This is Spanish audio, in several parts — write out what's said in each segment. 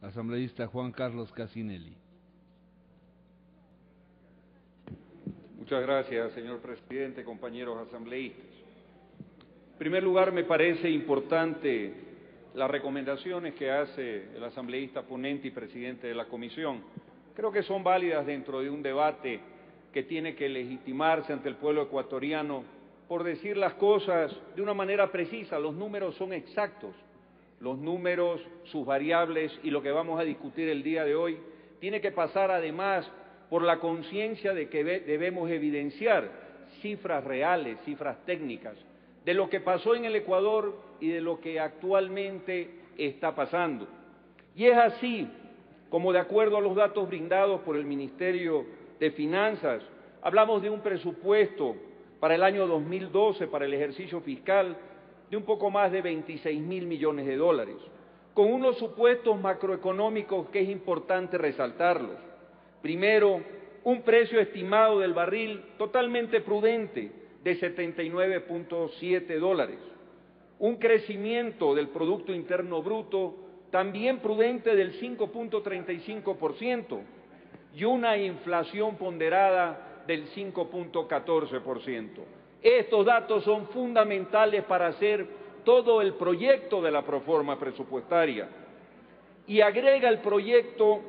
Asambleísta Juan Carlos Casinelli. Muchas gracias, señor presidente, compañeros asambleístas. En primer lugar, me parece importante las recomendaciones que hace el asambleísta ponente y presidente de la comisión. Creo que son válidas dentro de un debate que tiene que legitimarse ante el pueblo ecuatoriano por decir las cosas de una manera precisa. Los números son exactos, los números, sus variables y lo que vamos a discutir el día de hoy tiene que pasar además por la conciencia de que debemos evidenciar cifras reales, cifras técnicas, de lo que pasó en el Ecuador y de lo que actualmente está pasando. Y es así como, de acuerdo a los datos brindados por el Ministerio de Finanzas, hablamos de un presupuesto para el año 2012, para el ejercicio fiscal, de un poco más de 26.000 millones de dólares, con unos supuestos macroeconómicos que es importante resaltarlos. Primero, un precio estimado del barril totalmente prudente de 79.7 dólares, un crecimiento del Producto Interno Bruto también prudente del 5.35% y una inflación ponderada del 5.14%. Estos datos son fundamentales para hacer todo el proyecto de la proforma presupuestaria. Y agrega el proyecto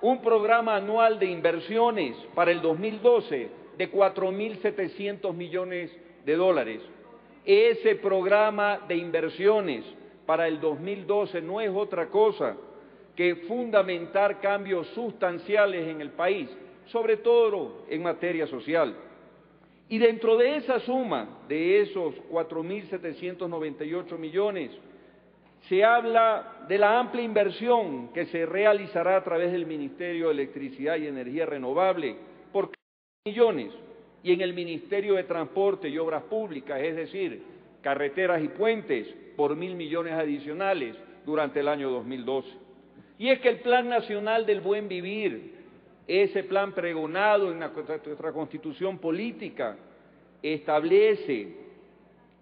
un programa anual de inversiones para el 2012 de 4.700 millones de dólares. Ese programa de inversiones para el 2012 no es otra cosa que fundamentar cambios sustanciales en el país, sobre todo en materia social. Y dentro de esa suma, de esos 4.798 millones, se habla de la amplia inversión que se realizará a través del Ministerio de Electricidad y Energía Renovable por millones, y en el Ministerio de Transporte y Obras Públicas, es decir, carreteras y puentes, por 1.000 millones adicionales durante el año 2012. Y es que el Plan Nacional del Buen Vivir, ese plan pregonado en nuestra Constitución Política, establece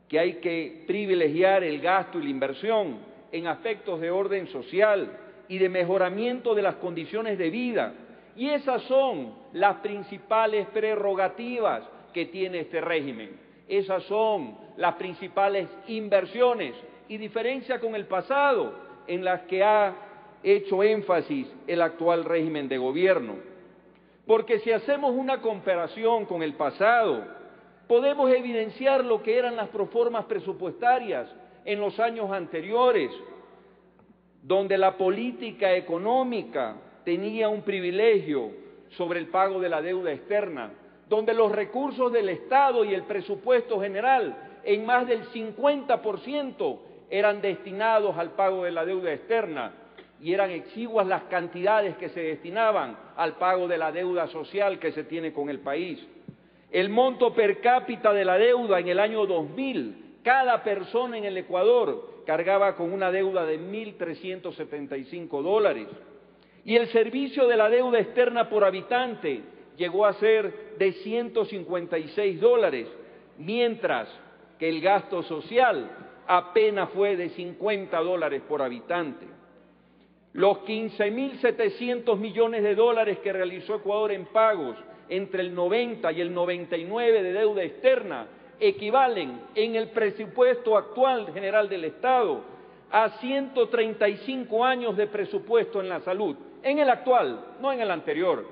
que hay que privilegiar el gasto y la inversión en aspectos de orden social y de mejoramiento de las condiciones de vida. Y esas son las principales prerrogativas que tiene este régimen. Esas son las principales inversiones y diferencia con el pasado en las que ha hecho énfasis el actual régimen de gobierno. Porque si hacemos una comparación con el pasado, podemos evidenciar lo que eran las proformas presupuestarias en los años anteriores, donde la política económica tenía un privilegio sobre el pago de la deuda externa, donde los recursos del Estado y el presupuesto general en más del 50% eran destinados al pago de la deuda externa y eran exiguas las cantidades que se destinaban al pago de la deuda social que se tiene con el país. El monto per cápita de la deuda en el año 2000, cada persona en el Ecuador cargaba con una deuda de 1.375 dólares. Y el servicio de la deuda externa por habitante llegó a ser de 156 dólares, mientras que el gasto social apenas fue de 50 dólares por habitante. Los 15.700 millones de dólares que realizó Ecuador en pagos entre el 90 y el 99 de deuda externa equivalen en el presupuesto actual general del Estado a 135 años de presupuesto en la salud, en el actual, no en el anterior,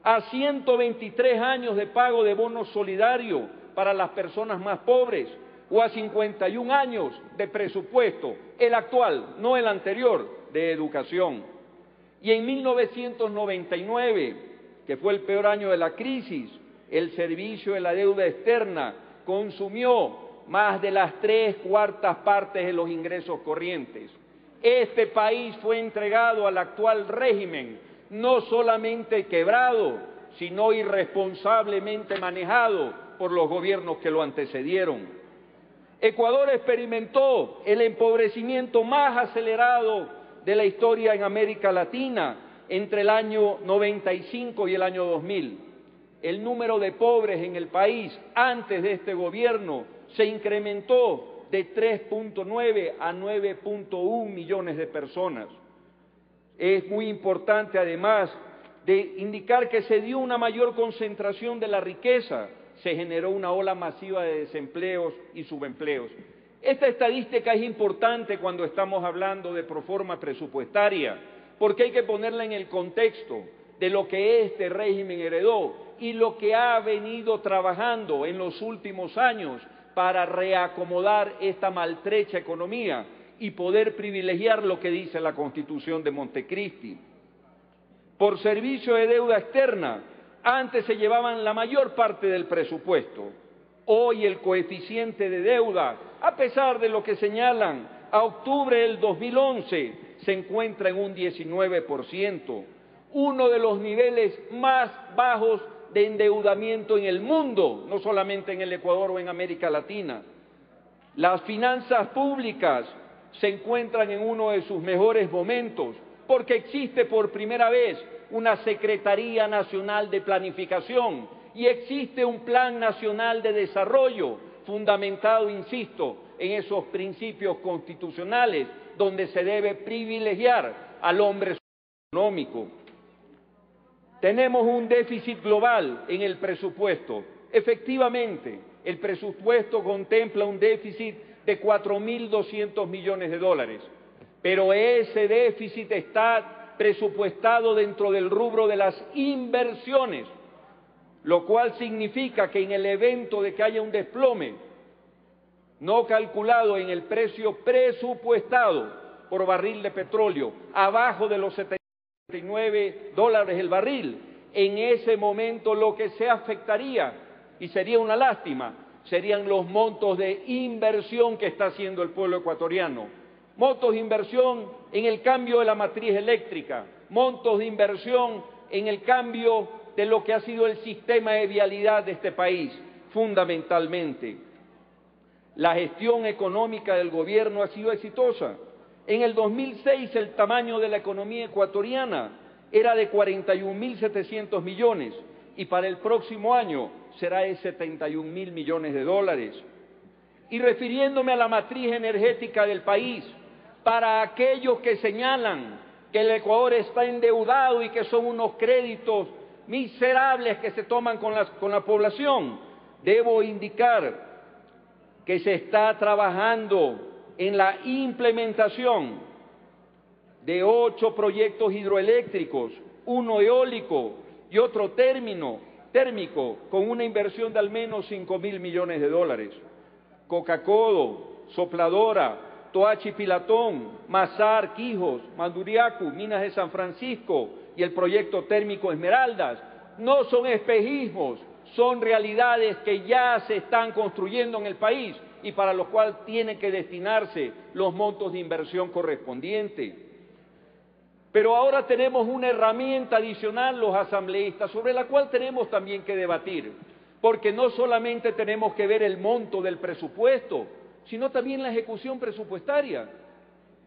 a 123 años de pago de bono solidario para las personas más pobres o a 51 años de presupuesto, el actual, no el anterior, de educación. Y en 1999, que fue el peor año de la crisis, el servicio de la deuda externa consumió más de las 3/4 partes de los ingresos corrientes. Este país fue entregado al actual régimen, no solamente quebrado, sino irresponsablemente manejado por los gobiernos que lo antecedieron. Ecuador experimentó el empobrecimiento más acelerado de la historia en América Latina entre el año 95 y el año 2000. El número de pobres en el país antes de este gobierno se incrementó de 3.9 a 9.1 millones de personas. Es muy importante, además, de indicar que se dio una mayor concentración de la riqueza, se generó una ola masiva de desempleos y subempleos. Esta estadística es importante cuando estamos hablando de proforma presupuestaria, porque hay que ponerla en el contexto de lo que este régimen heredó y lo que ha venido trabajando en los últimos años para reacomodar esta maltrecha economía y poder privilegiar lo que dice la Constitución de Montecristi. Por servicio de deuda externa, antes se llevaban la mayor parte del presupuesto. Hoy el coeficiente de deuda, a pesar de lo que señalan, a octubre del 2011 se encuentra en un 19%, uno de los niveles más bajos de endeudamiento en el mundo, no solamente en el Ecuador o en América Latina. Las finanzas públicas se encuentran en uno de sus mejores momentos, porque existe por primera vez una Secretaría Nacional de Planificación y existe un Plan Nacional de Desarrollo fundamentado, insisto, en esos principios constitucionales donde se debe privilegiar al hombre económico. Tenemos un déficit global en el presupuesto. Efectivamente, el presupuesto contempla un déficit de 4.200 millones de dólares, pero ese déficit está presupuestado dentro del rubro de las inversiones, lo cual significa que en el evento de que haya un desplome no calculado en el precio presupuestado por barril de petróleo, abajo de los $79 el barril, en ese momento lo que se afectaría, y sería una lástima, serían los montos de inversión que está haciendo el pueblo ecuatoriano. Montos de inversión en el cambio de la matriz eléctrica, montos de inversión en el cambio de lo que ha sido el sistema de vialidad de este país, fundamentalmente. La gestión económica del gobierno ha sido exitosa. En el 2006 el tamaño de la economía ecuatoriana era de 41.700 millones y para el próximo año será de 71.000 millones de dólares. Y refiriéndome a la matriz energética del país, para aquellos que señalan que el Ecuador está endeudado y que son unos créditos miserables que se toman con la población, debo indicar que se está trabajando en la implementación de 8 proyectos hidroeléctricos, uno eólico y otro térmico, con una inversión de al menos 5.000 millones de dólares. Cocacodo, Sopladora, Toachi Pilatón, Mazar, Quijos, Manduriacu, Minas de San Francisco y el proyecto térmico Esmeraldas no son espejismos, son realidades que ya se están construyendo en el país y para los cuales tienen que destinarse los montos de inversión correspondientes. Pero ahora tenemos una herramienta adicional los asambleístas sobre la cual tenemos también que debatir, porque no solamente tenemos que ver el monto del presupuesto, sino también la ejecución presupuestaria.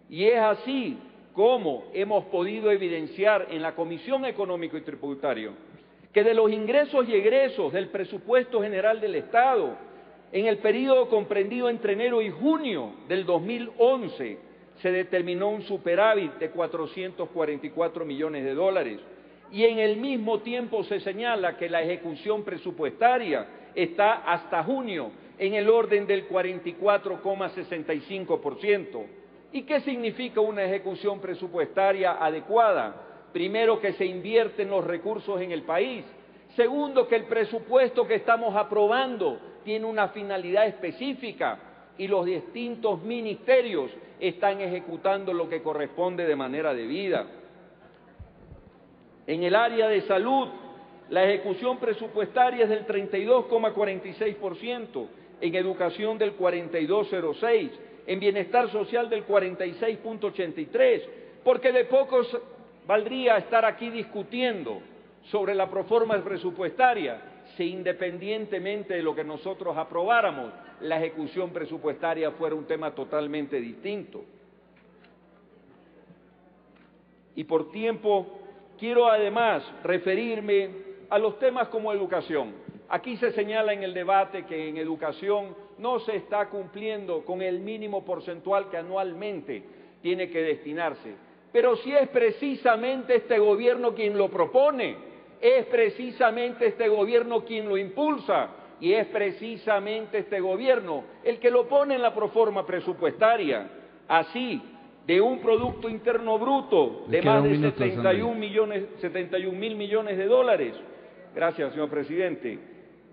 Y es así como hemos podido evidenciar en la Comisión Económico y Tributario que de los ingresos y egresos del presupuesto general del Estado, en el periodo comprendido entre enero y junio del 2011, se determinó un superávit de 444 millones de dólares y en el mismo tiempo se señala que la ejecución presupuestaria está hasta junio en el orden del 44,65%. ¿Y qué significa una ejecución presupuestaria adecuada? Primero, que se invierten los recursos en el país. Segundo, que el presupuesto que estamos aprobando tiene una finalidad específica y los distintos ministerios están ejecutando lo que corresponde de manera debida. En el área de salud, la ejecución presupuestaria es del 32,46%, en educación del 42,06%, en bienestar social del 46,83%, porque de pocos valdría estar aquí discutiendo sobre la proforma presupuestaria si independientemente de lo que nosotros aprobáramos, la ejecución presupuestaria fuera un tema totalmente distinto. Y por tiempo, quiero además referirme a los temas como educación. Aquí se señala en el debate que en educación no se está cumpliendo con el mínimo porcentual que anualmente tiene que destinarse. pero si es precisamente este gobierno quien lo propone, es precisamente este gobierno quien lo impulsa y es precisamente este gobierno el que lo pone en la proforma presupuestaria. Así, de un Producto Interno Bruto de más de 71.000 millones de dólares, gracias, señor presidente,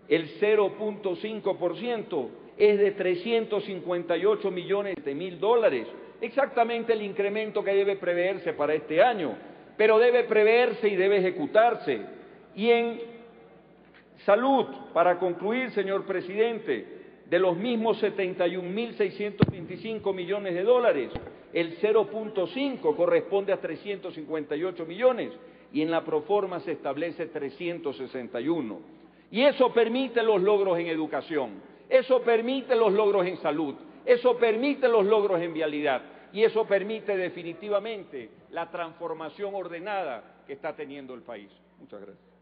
el 0.5% es de 358 millones de dólares, exactamente el incremento que debe preverse para este año, pero debe preverse y debe ejecutarse. Y en salud, para concluir, señor presidente, de los mismos 71.625 millones de dólares, el 0.5 corresponde a 358 millones y en la proforma se establece 361. Y eso permite los logros en educación, eso permite los logros en salud, eso permite los logros en vialidad y eso permite definitivamente la transformación ordenada que está teniendo el país. Muchas gracias.